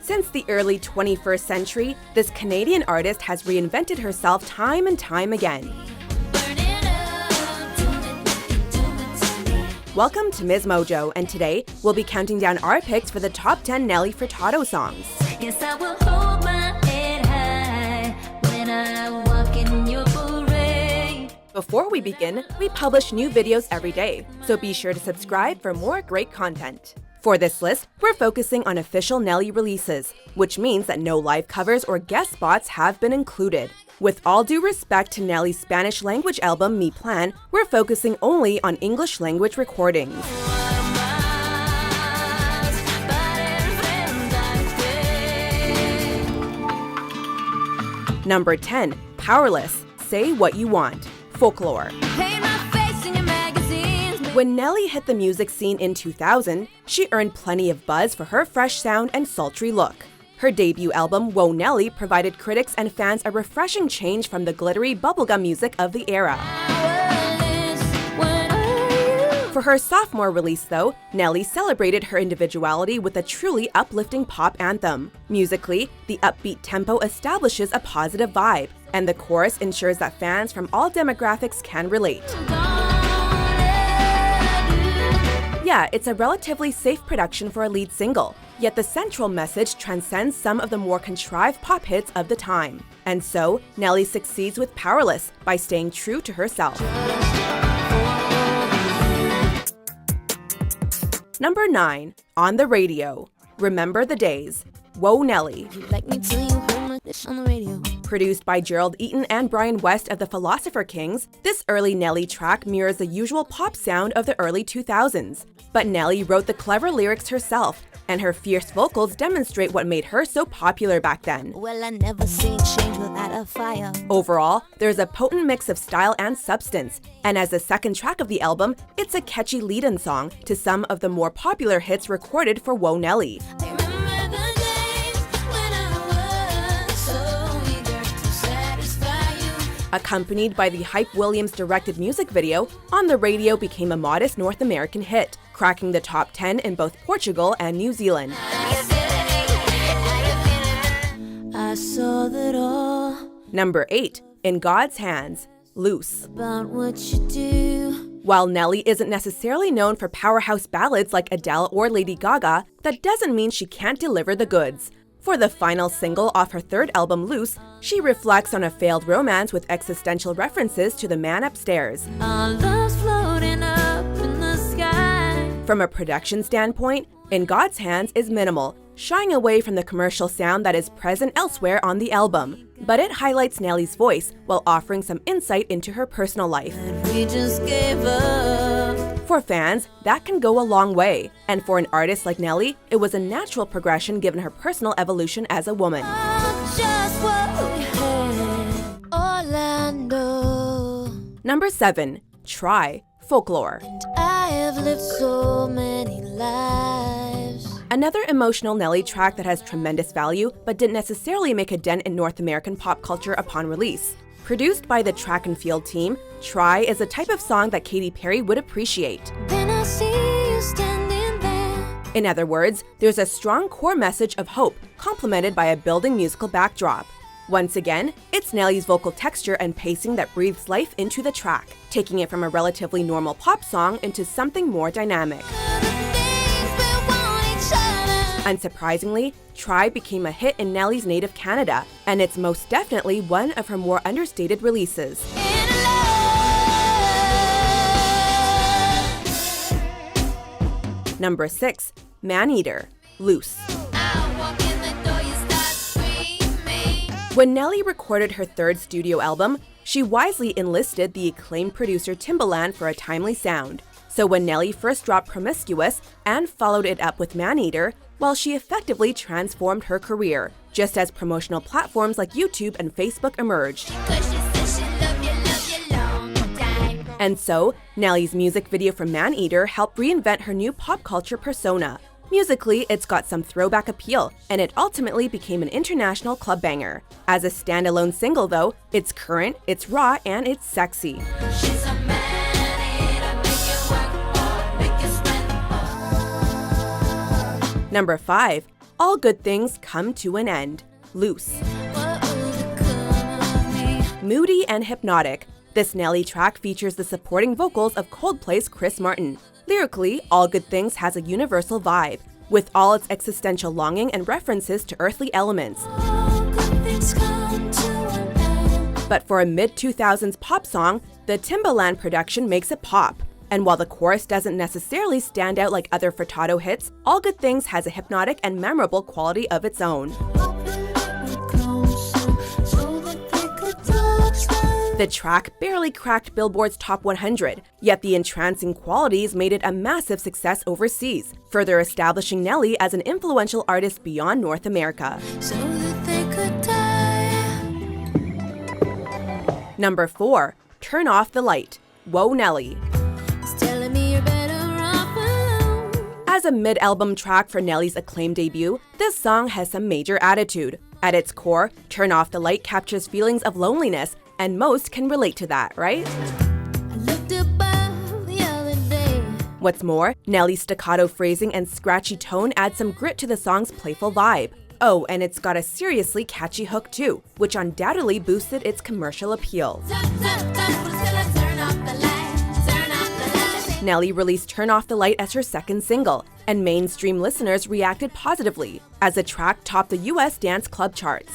Since the early 21st century, this Canadian artist has reinvented herself time and time again. Welcome to MsMojo, and today we'll be counting down our picks for the top 10 Nelly Furtado songs. Guess I will hold my head high when I walk in your parade. Before we begin, we publish new videos every day, so be sure to subscribe for more great content. For this list, we're focusing on official Nelly releases, which means that no live covers or guest spots have been included. With all due respect to Nelly's Spanish language album Mi Plan, we're focusing only on English language recordings. Number 10. Powerless. Say What You Want. Folklore. When Nelly hit the music scene in 2000, she earned plenty of buzz for her fresh sound and sultry look. Her debut album, Whoa Nelly, provided critics and fans a refreshing change from the glittery bubblegum music of the era. For her sophomore release, though, Nelly celebrated her individuality with a truly uplifting pop anthem. Musically, the upbeat tempo establishes a positive vibe, and the chorus ensures that fans from all demographics can relate. Yeah, it's a relatively safe production for a lead single, yet the central message transcends some of the more contrived pop hits of the time. And so, Nelly succeeds with Powerless by staying true to herself. Number 9. On the Radio. Remember the Days. Whoa Nelly. Produced by Gerald Eaton and Brian West of the Philosopher Kings, this early Nelly track mirrors the usual pop sound of the early 2000s. But Nelly wrote the clever lyrics herself, and her fierce vocals demonstrate what made her so popular back then. Well, I never seen change without a fire. Overall, there's a potent mix of style and substance, and as the second track of the album, it's a catchy lead-in song to some of the more popular hits recorded for Whoa Nelly. Accompanied by the Hype Williams-directed music video, On the Radio became a modest North American hit, cracking the top 10 in both Portugal and New Zealand. I saw that all. Number 8. In God's Hands. Loose. About what you do. While Nelly isn't necessarily known for powerhouse ballads like Adele or Lady Gaga, that doesn't mean she can't deliver the goods. For the final single off her third album, Loose, she reflects on a failed romance with existential references to the man upstairs. Our love's floating up in the sky. From a production standpoint, In God's Hands is minimal, shying away from the commercial sound that is present elsewhere on the album. But it highlights Nelly's voice while offering some insight into her personal life. We just gave up. For fans, that can go a long way, and for an artist like Nelly, it was a natural progression given her personal evolution as a woman. Just what we had. Orlando. Number 7. Try. Folklore. I have lived so many lives. Another emotional Nelly track that has tremendous value, but didn't necessarily make a dent in North American pop culture upon release. Produced by the Track and Field team, Try is a type of song that Katy Perry would appreciate. Then I see you standing there. In other words, there's a strong core message of hope, complemented by a building musical backdrop. Once again, it's Nelly's vocal texture and pacing that breathes life into the track, taking it from a relatively normal pop song into something more dynamic. Unsurprisingly, Try became a hit in Nelly's native Canada, and it's most definitely one of her more understated releases. Number 6. Maneater. Loose. When Nelly recorded her third studio album, she wisely enlisted the acclaimed producer Timbaland for a timely sound. So when Nelly first dropped Promiscuous and followed it up with Maneater, well, she effectively transformed her career, just as promotional platforms like YouTube and Facebook emerged. And so, Nelly's music video for Maneater helped reinvent her new pop culture persona. Musically, it's got some throwback appeal, and it ultimately became an international club banger. As a standalone single, though, it's current, it's raw, and it's sexy. Number 5. All Good Things Come to an End, Loose. Moody and hypnotic, this Nelly track features the supporting vocals of Coldplay's Chris Martin. Lyrically, All Good Things has a universal vibe, with all its existential longing and references to earthly elements. But for a mid-2000s pop song, the Timbaland production makes it pop. And while the chorus doesn't necessarily stand out like other Furtado hits, All Good Things has a hypnotic and memorable quality of its own. The track barely cracked Billboard's Top 100, yet the entrancing qualities made it a massive success overseas, further establishing Nelly as an influential artist beyond North America. Number 4. Turn Off the Light, Whoa Nelly. As a mid-album track for Nelly's acclaimed debut, this song has some major attitude. At its core, Turn Off the Light captures feelings of loneliness, and most can relate to that, right? What's more, Nelly's staccato phrasing and scratchy tone add some grit to the song's playful vibe. Oh, and it's got a seriously catchy hook too, which undoubtedly boosted its commercial appeal. Nelly released Turn Off the Light as her second single, and mainstream listeners reacted positively, as the track topped the US dance club charts.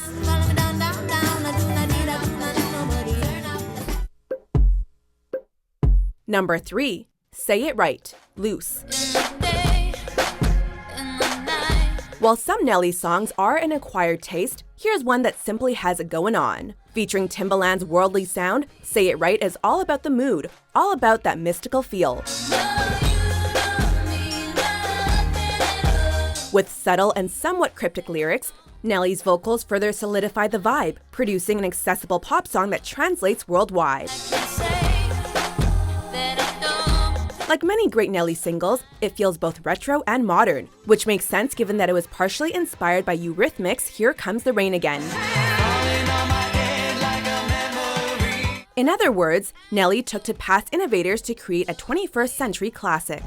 Number 3. Say It Right, Loose. While some Nelly songs are an acquired taste, here's one that simply has it going on. Featuring Timbaland's worldly sound, Say It Right is all about the mood, all about that mystical feel. With subtle and somewhat cryptic lyrics, Nelly's vocals further solidify the vibe, producing an accessible pop song that translates worldwide. Like many great Nelly singles, it feels both retro and modern, which makes sense given that it was partially inspired by Eurythmics' Here Comes the Rain Again. In other words, Nelly took to past innovators to create a 21st century classic.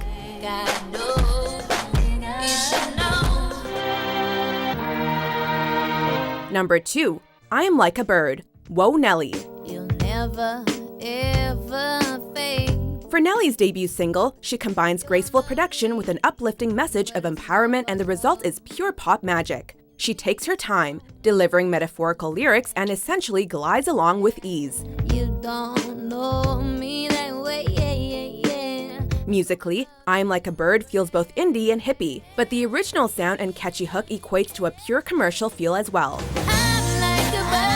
Number 2. I'm Like a Bird, Whoa Nelly. You'll never, ever fade. For Nelly's debut single, she combines graceful production with an uplifting message of empowerment, and the result is pure pop magic. She takes her time, delivering metaphorical lyrics, and essentially glides along with ease. You don't know me that way, yeah. Musically, I'm Like a Bird feels both indie and hippie, but the original sound and catchy hook equates to a pure commercial feel as well. I'm like a bird.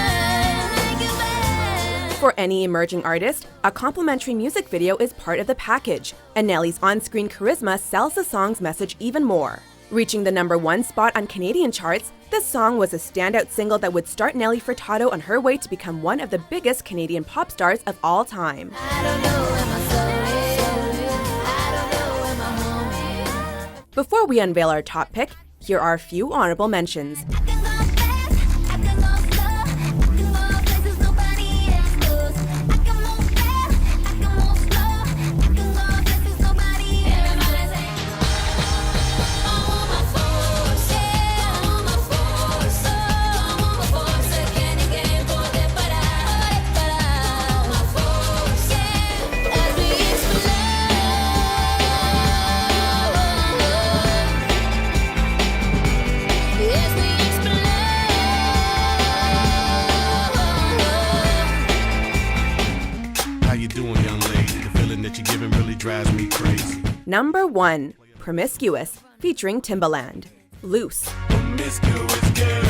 For any emerging artist, a complimentary music video is part of the package, and Nelly's on-screen charisma sells the song's message even more. Reaching the number 1 spot on Canadian charts, this song was a standout single that would start Nelly Furtado on her way to become one of the biggest Canadian pop stars of all time. I don't know where my soul is. I don't know where my home is. Before we unveil our top pick, here are a few honorable mentions. I can go fast, I can go slow, I can go places nobody else goes. I can move fast, I can move slow, I can go places nobody else goes. Everybody say, oh my force, yeah, oh my force, que ninguém pode parar, oh my force, yeah, as we explode. Yes, we explode. How you doing, young lady? The feeling that you're giving really drives me crazy. Number 1. Promiscuous, featuring Timbaland, Loose. Promiscuous girl,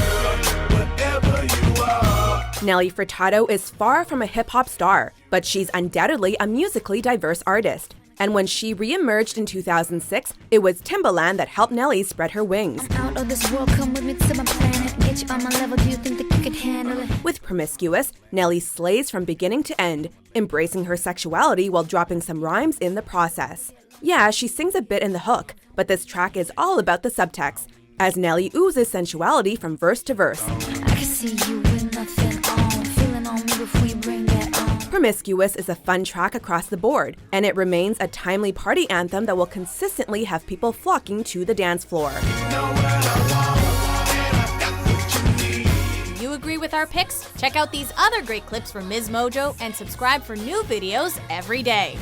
whatever you are. Nelly Furtado is far from a hip-hop star, but she's undoubtedly a musically diverse artist. And when she re-emerged in 2006, it was Timbaland that helped Nelly spread her wings. Out of this world, come with me to my planet. Bitch, on my level, do you think that you could handle it? With Promiscuous, Nelly slays from beginning to end, embracing her sexuality while dropping some rhymes in the process. Yeah, she sings a bit in the hook, but this track is all about the subtext, as Nelly oozes sensuality from verse to verse. I can see you with nothing on, feeling on me before you bring that on. Promiscuous is a fun track across the board, and it remains a timely party anthem that will consistently have people flocking to the dance floor. Know what I want. agree with our picks? Check out these other great clips from MsMojo and subscribe for new videos every day.